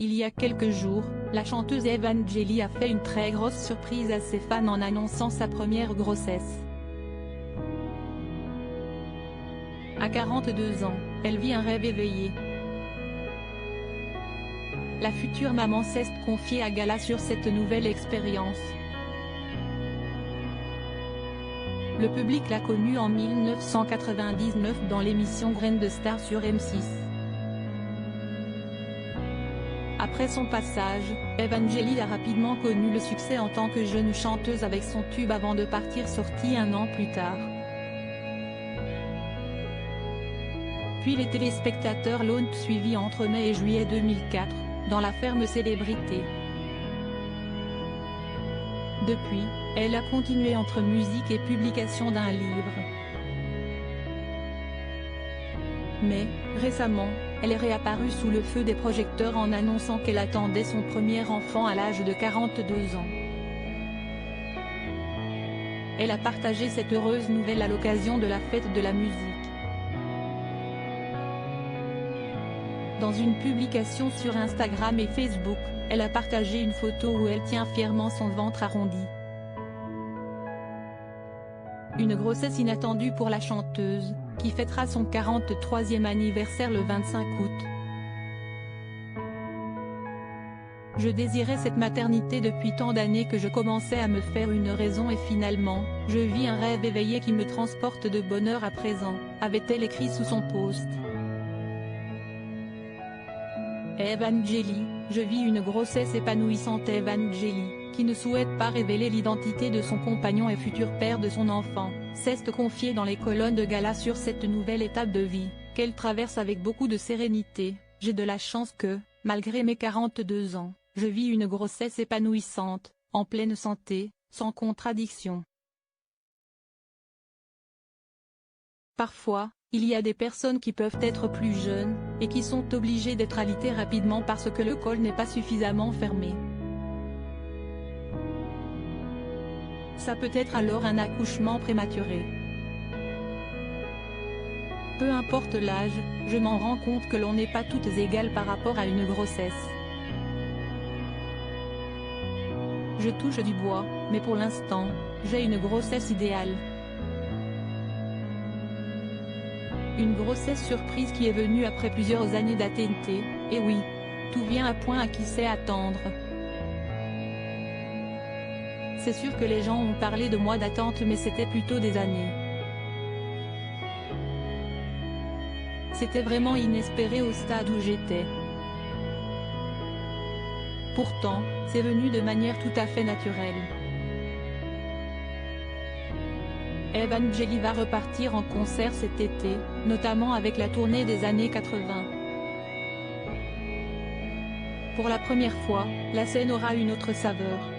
Il y a quelques jours, la chanteuse Evangélie a fait une très grosse surprise à ses fans en annonçant sa première grossesse. À 42 ans, elle vit un rêve éveillé. La future maman s'est confiée à Gala sur cette nouvelle expérience. Le public l'a connue en 1999 dans l'émission Graines de Star sur M6. Après son passage, Evangélie a rapidement connu le succès en tant que jeune chanteuse avec son tube Avant de partir sorti un an plus tard. Puis les téléspectateurs l'ont suivi entre mai et juillet 2004, dans La Ferme Célébrité. Depuis, elle a continué entre musique et publication d'un livre. Mais, récemment, elle est réapparue sous le feu des projecteurs en annonçant qu'elle attendait son premier enfant à l'âge de 42 ans. Elle a partagé cette heureuse nouvelle à l'occasion de la fête de la musique. Dans une publication sur Instagram et Facebook, elle a partagé une photo où elle tient fièrement son ventre arrondi. Une grossesse inattendue pour la chanteuse, qui fêtera son 43e anniversaire le 25 août. Je désirais cette maternité depuis tant d'années que je commençais à me faire une raison et finalement, je vis un rêve éveillé qui me transporte de bonheur à présent, avait-elle écrit sous son post. Evangélie, je vis une grossesse épanouissante. Evangélie, qui ne souhaite pas révéler l'identité de son compagnon et futur père de son enfant, s'est confiée dans les colonnes de Gala sur cette nouvelle étape de vie, qu'elle traverse avec beaucoup de sérénité. J'ai de la chance que, malgré mes 42 ans, je vis une grossesse épanouissante, en pleine santé, sans contradiction. Parfois, il y a des personnes qui peuvent être plus jeunes, et qui sont obligées d'être alitées rapidement parce que le col n'est pas suffisamment fermé. Ça peut être alors un accouchement prématuré. Peu importe l'âge, je m'en rends compte que l'on n'est pas toutes égales par rapport à une grossesse. Je touche du bois, mais pour l'instant, j'ai une grossesse idéale. Une grossesse surprise qui est venue après plusieurs années d'attente, et oui, tout vient à point à qui sait attendre. C'est sûr que les gens ont parlé de mois d'attente mais c'était plutôt des années. C'était vraiment inespéré au stade où j'étais. Pourtant, c'est venu de manière tout à fait naturelle. Evangélie va repartir en concert cet été, notamment avec la tournée des années 80. Pour la première fois, la scène aura une autre saveur.